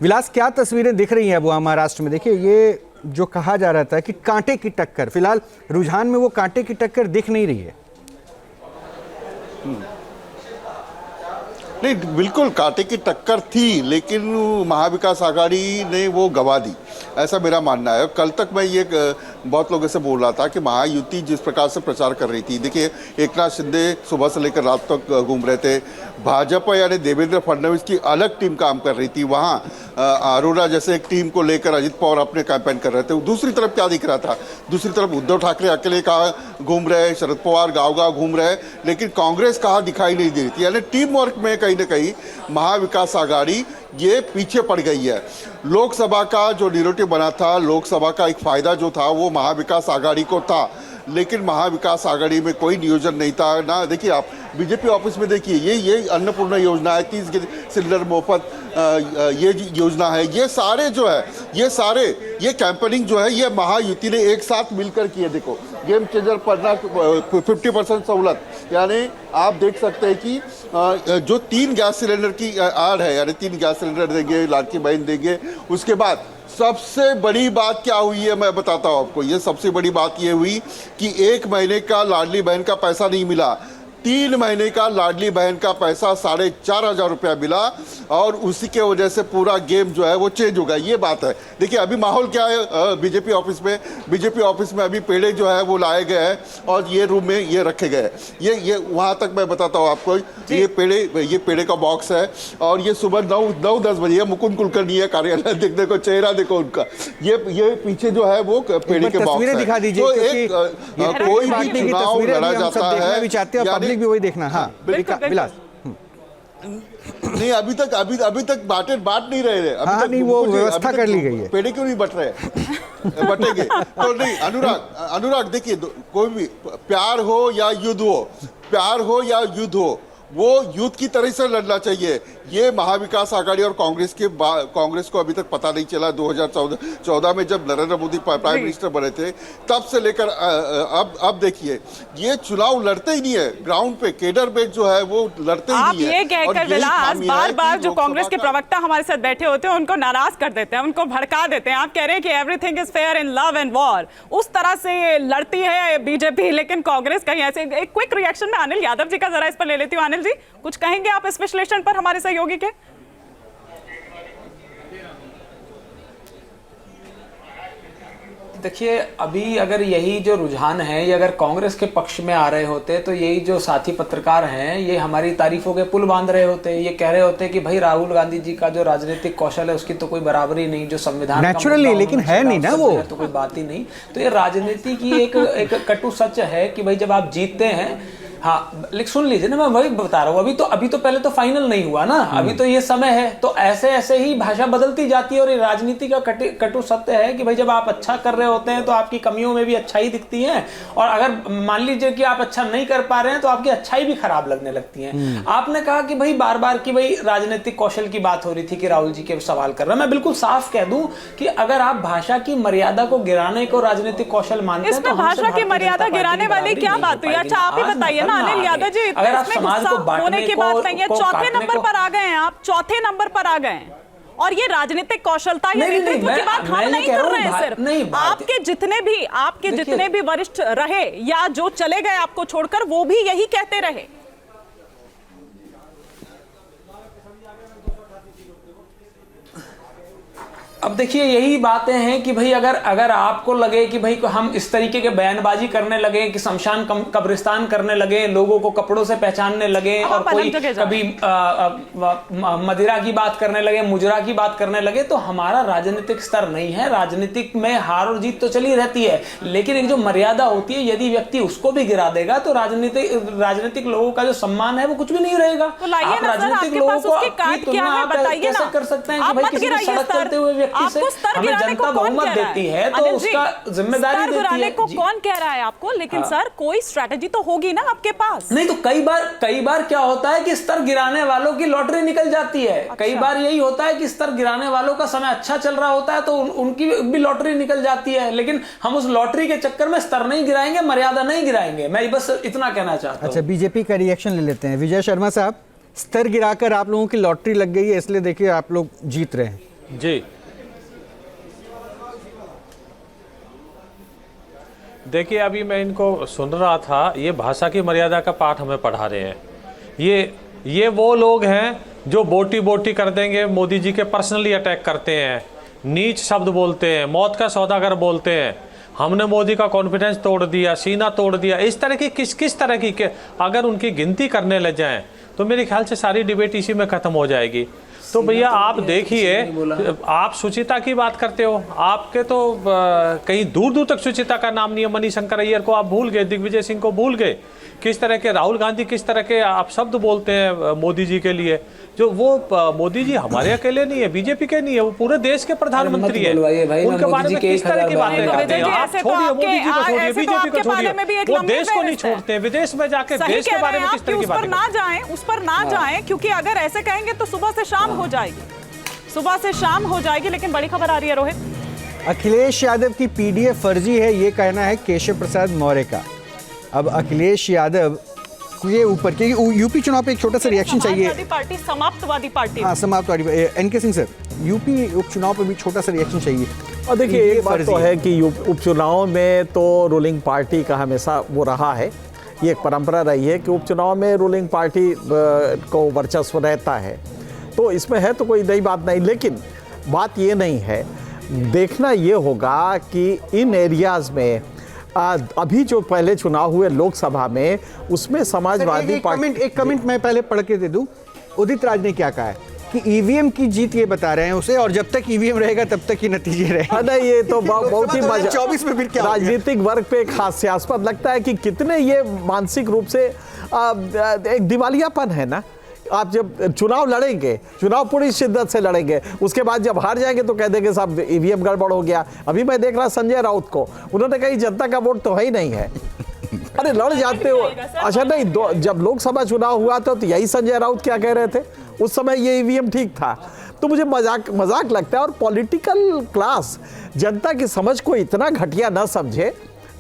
विलास, क्या तस्वीरें दिख रही हैं अब वहाँ महाराष्ट्र में? देखिए, ये जो कहा जा रहा था कि कांटे की टक्कर, फिलहाल रुझान में वो कांटे की टक्कर दिख नहीं रही है। नहीं, बिल्कुल कांटे की टक्कर थी, लेकिन महाविकास आघाड़ी ने वो गवा दी, ऐसा मेरा मानना है। कल तक मैं ये बहुत लोगों से बोल रहा था कि महायुति जिस प्रकार से प्रचार कर रही थी, देखिए एकनाथ शिंदे सुबह से लेकर रात तक घूम रहे थे, भाजपा यानी देवेंद्र फडणवीस की अलग टीम काम कर रही थी, वहाँ अरोड़ा जैसे एक टीम को लेकर अजित पवार अपने कैंपेन कर रहे थे। दूसरी तरफ क्या दिख रहा था? दूसरी तरफ उद्धव ठाकरे अकेले कहाँ घूम रहे, शरद पवार गाँव घूम रहे, लेकिन कांग्रेस कहाँ दिखाई नहीं दे रही थी। यानी टीम वर्क में कहीं ना कहीं महाविकास आघाड़ी ये पीछे पड़ गई है। लोकसभा का जो नैरेटिव बना था, लोकसभा का एक फायदा जो था वो महाविकास आघाड़ी को था, लेकिन महाविकास आघाड़ी में कोई नियोजन नहीं था ना। देखिए आप बीजेपी ऑफिस में देखिए, ये अन्नपूर्णा योजना है, 30 सिलेंडर मुफ्त ये योजना है, ये सारे जो है ये कैंपेनिंग जो है ये महायुति ने एक साथ मिलकर किए। देखो गेम चेंजर पढ़ना 50% सहूलत, यानी आप देख सकते हैं कि जो 3 गैस सिलेंडर की आड़ है, यानी 3 गैस सिलेंडर देंगे, लाड़की बहन देंगे। उसके बाद सबसे बड़ी बात क्या हुई है मैं बताता हूँ आपको। ये सबसे बड़ी बात ये हुई कि 1 महीने का लाडली बहन का पैसा नहीं मिला, 3 महीने का लाडली बहन का पैसा 4,500 रुपया मिला, और उसी के वजह से पूरा गेम जो है वो चेंज होगा। ये बात है। देखिए अभी माहौल क्या है बीजेपी ऑफिस में अभी पेड़े जो है वो लाए गए हैं और ये रूम में ये रखे गए हैं। ये वहाँ तक मैं बताता हूँ आपको, ये पेड़े का बॉक्स है, और ये सुबह 9-10 बजे मुकुंद कुलकर्णी है कार्यालय, देखने को चेहरा देखो उनका, ये पीछे जो है वो पेड़े के बॉक्स है। दिखा दीजिए, तो एक कोई भी चुनाव लड़ा जाता है, भी वही देखना। हाँ विलास, नहीं अभी तक बांट नहीं रहे हैं। अभी तक नहीं, वो व्यवस्था कर ली गई है। पेड़े क्यों नहीं बट रहे बटेंगे तो नहीं। अनुराग देखिए, कोई भी प्यार हो या युद्ध हो, वो युद्ध की तरह से लड़ना चाहिए। ये महाविकास आघाड़ी और कांग्रेस को अभी तक पता नहीं चला। 2014 में जब नरेंद्र मोदी प्राइम मिनिस्टर बने थे, तब से लेकर अब देखिए ये चुनाव लड़ते ही नहीं है, ग्राउंड पे केडर में जो है वो लड़ते ही नहीं है। आप ये कहकर विलास बार जो कांग्रेस के प्रवक्ता हमारे साथ बैठे होते हैं उनको नाराज कर देते हैं, उनको भड़का देते हैं। आप कह रहे हैं कि everything is fair in love and war, उस तरह से लड़ती है बीजेपी, लेकिन कांग्रेस कहीं ऐसे। एक क्विक रिएक्शन में अनिल यादव जी का जरा इस पर ले लेती हूँ। अनिल जी, कुछ कहेंगे आप इस विश्लेषण पर हमारे सहयोगी के? देखिए, अभी अगर यही जो रुझान है ये अगर कांग्रेस के पक्ष में आ रहे होते तो यही जो साथी पत्रकार हैं ये हमारी तारीफों के पुल बांध रहे होते, ये कह रहे होते कि भाई राहुल गांधी जी का जो राजनीतिक कौशल है उसकी तो कोई बराबरी नहीं, जो संविधान नेचुरली, लेकिन है नहीं ना वो, तो कोई बात ही नहीं। तो ये राजनीति की एक कटु सच है कि भाई जब आप जीतते हैं, हाँ लेकिन सुन लीजिए ना, मैं वही बता रहा हूँ, अभी तो पहले तो फाइनल नहीं हुआ ना, अभी तो ये समय है। तो ऐसे ही भाषा बदलती जाती है, और ये राजनीति का कटु सत्य है कि भाई जब आप अच्छा कर रहे होते हैं तो आपकी कमियों में भी अच्छाई दिखती है, और अगर मान लीजिए कि आप अच्छा नहीं कर पा रहे हैं तो आपकी अच्छाई भी खराब लगने लगती है। आपने कहा कि भाई बार कि भाई राजनीतिक कौशल की बात हो रही थी कि राहुल जी के सवाल कर रहे हैं। मैं बिल्कुल साफ कह दूं कि अगर आप भाषा की मर्यादा को गिराने को राजनीतिक कौशल मानते हैं, इसमें भाषा की मर्यादा गिराने वाली क्या बात हुई? अच्छा आप ही बताइए ना अनिल यादव जी, अगर आप समाज को बांटने की बात नहीं है। चौथे नंबर पर आ गए हैं आप, चौथे नंबर पर आ गए हैं, और ये राजनीतिक कौशलता या नेतृत्व की बात हम नहीं कर रहे हैं। सिर्फ आपके जितने भी वरिष्ठ रहे या जो चले गए आपको छोड़कर, वो भी यही कहते रहे। अब देखिए यही बातें हैं कि भाई अगर आपको लगे कि भाई हम इस तरीके के बयानबाजी करने लगे कि शमशान कब्रिस्तान करने लगे, लोगों को कपड़ों से पहचानने लगे, और कोई कभी मदिरा की बात करने लगे, मुजरा की बात करने लगे, तो हमारा राजनीतिक स्तर नहीं है। राजनीतिक में हार और जीत तो चली रहती है, लेकिन एक जो मर्यादा होती है, यदि व्यक्ति उसको भी गिरा देगा तो राजनीतिक लोगों का जो सम्मान है वो कुछ भी नहीं रहेगा। आप राजनीतिक लोगों को कैसे कर सकते हैं कि भाई किसी को सड़क चलते हुए आपको स्तर गिराने को कौन कह रहा है? है तो उसका जिम्मेदारी स्तर गिराने को कौन कह रहा है आपको? लेकिन सर कोई स्ट्रेटजी तो होगी ना आपके पास। नहीं तो कई बार क्या होता है कि स्तर गिराने वालों की लॉटरी निकल जाती है। अच्छा। कई बार यही होता है कि स्तर गिराने वालों का समय अच्छा चल रहा होता है तो उनकी भी लॉटरी निकल जाती है, लेकिन हम उस लॉटरी के चक्कर में स्तर नहीं गिराएंगे, मर्यादा नहीं गिराएंगे। मैं बस इतना कहना चाहता हूं। अच्छा, बीजेपी का रिएक्शन ले लेते हैं। विजय शर्मा साहब, स्तर गिराकर आप लोगों की लॉटरी लग गई है, इसलिए देखिए आप लोग जीत रहे हैं। जी देखिए, अभी मैं इनको सुन रहा था, ये भाषा की मर्यादा का पाठ हमें पढ़ा रहे हैं। ये वो लोग हैं जो बोटी बोटी कर देंगे, मोदी जी के पर्सनली अटैक करते हैं, नीच शब्द बोलते हैं, मौत का सौदागर बोलते हैं, हमने मोदी का कॉन्फिडेंस तोड़ दिया, सीना तोड़ दिया। इस तरह की किस तरह की अगर उनकी गिनती करने लग जाएं तो मेरे ख्याल से सारी डिबेट इसी में ख़त्म हो जाएगी। तो भैया आप देखिए, आप सुचिता की बात करते हो, आपके तो कहीं दूर दूर तक सुचिता का नाम नहीं है। मणिशंकर अय्यर को आप भूल गए, दिग्विजय सिंह को भूल गए, किस तरह के राहुल गांधी किस तरह के आप शब्द बोलते हैं मोदी जी के लिए। जो वो मोदी जी हमारे अकेले नहीं है, बीजेपी के नहीं है, वो पूरे देश के प्रधानमंत्री है। उनके बारे में किस तरह की बातें करते हैं आप? छोड़िए मोदी जी को, छोड़िए बीजेपी को, छोड़िए, वो देश को नहीं छोड़ते, विदेश में जाके देश के बारे में किस तरह की बातें उस पर ना जाएं, क्योंकि अगर ऐसे कहेंगे तो सुबह से शाम हो जाएगी, सुबह से शाम हो जाएगी। लेकिन बड़ी खबर आ रही है रोहित। अखिलेश यादव की पीडीएफ फर्जी है, ये कहना है केशव प्रसाद मौर्य का। अब अखिलेश यादव ये ऊपर के यूपी चुनाव पे एक छोटा सा रिएक्शन चाहिए। पार्टी समाप्तवादी पार्टी, हाँ समाप्तवादी। एनके सिंह सर, यूपी उपचुनाव पे भी छोटा सा रिएक्शन चाहिए। और देखिए एक बात तो है कि उपचुनाव में तो रूलिंग पार्टी का हमेशा वो रहा है, ये एक परंपरा रही है कि उपचुनाव में रूलिंग पार्टी को वर्चस्व रहता है, तो इसमें है तो कोई नई बात नहीं। लेकिन बात ये नहीं है, देखना ये होगा कि इन एरियाज़ में अभी जो पहले चुनाव हुए लोकसभा में, उसमें समाजवादी पार्टी। एक कमेंट मैं पहले पढ़ के दे दूं। उदित राज ने क्या कहा है कि ईवीएम की जीत ये बता रहे हैं उसे, और जब तक ईवीएम रहेगा तब तक ही नतीजे रहेंगे। नहीं, ये तो बहुत ही 24 में फिर क्या राजनीतिक वर्ग पे एक हास्यास्पद लगता है कि कितने ये मानसिक रूप से एक दिवालियापन है ना। आप जब चुनाव लड़ेंगे, चुनाव पूरी शिद्दत से लड़ेंगे, उसके बाद जब हार जाएंगे तो कह देंगे साहब ईवीएम गड़बड़ हो गया। अभी मैं देख रहा संजय राउत को, उन्होंने कहा जनता का वोट तो है ही नहीं है। अरे लड़ जाते हो। अच्छा नहीं, जब लोकसभा चुनाव हुआ था तो यही संजय राउत क्या कह रहे थे, उस समय ये ईवीएम ठीक था। तो मुझे मजाक लगता है। और पॉलिटिकल क्लास जनता की समझ को इतना घटिया ना समझे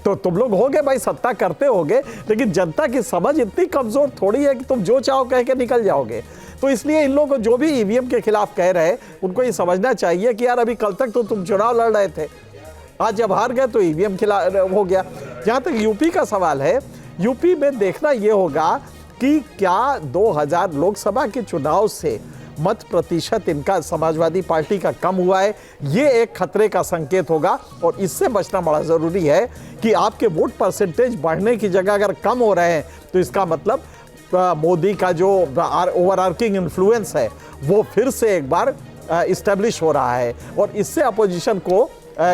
तो तुम लोग होगे भाई, सत्ता करते होगे, लेकिन जनता की समझ इतनी कमजोर थोड़ी है कि तुम जो चाहो कह के निकल जाओगे। तो इसलिए इन लोगों को जो भी ईवीएम के खिलाफ कह रहे हैं, उनको ये समझना चाहिए कि यार अभी कल तक तो तुम चुनाव लड़ रहे थे, आज जब हार गए तो ईवीएम खिलाफ हो गया। जहाँ तक यूपी का सवाल है, यूपी में देखना ये होगा कि क्या 2000 लोकसभा के चुनाव से मत प्रतिशत इनका समाजवादी पार्टी का कम हुआ है, ये एक खतरे का संकेत होगा। और इससे बचना बड़ा ज़रूरी है कि आपके वोट परसेंटेज बढ़ने की जगह अगर कम हो रहे हैं तो इसका मतलब मोदी का जो ओवरआर्किंग इन्फ्लुएंस है वो फिर से एक बार इस्टेब्लिश हो रहा है, और इससे अपोजिशन को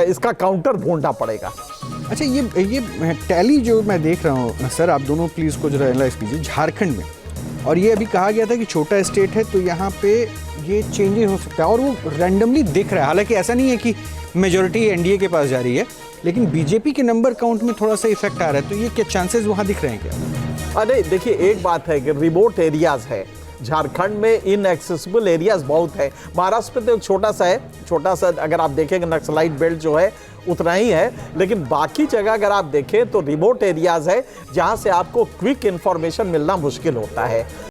इसका काउंटर ढूंढना पड़ेगा। अच्छा, ये टैली जो मैं देख रहा हूँ सर, आप दोनों प्लीज़ को जरा एनालाइज कीजिए। झारखंड में, और ये अभी कहा गया था कि छोटा स्टेट है तो यहाँ पे ये चेंजेस हो सकता है, और वो रैंडमली दिख रहा है। हालांकि ऐसा नहीं है कि मेजॉरिटी एनडीए के पास जा रही है, लेकिन बीजेपी के नंबर काउंट में थोड़ा सा इफेक्ट आ रहा है। तो ये क्या चांसेस वहाँ दिख रहे हैं क्या? अरे देखिए, एक बात है कि रिमोट एरियाज है, झारखंड में इनएक्सेसिबल एरियाज बहुत है। महाराष्ट्र में तो एक छोटा सा अगर आप देखेंगे नक्सलाइट बेल्ट जो है उतना ही है, लेकिन बाकी जगह अगर आप देखें तो रिमोट एरियाज है जहां से आपको क्विक इंफॉर्मेशन मिलना मुश्किल होता है।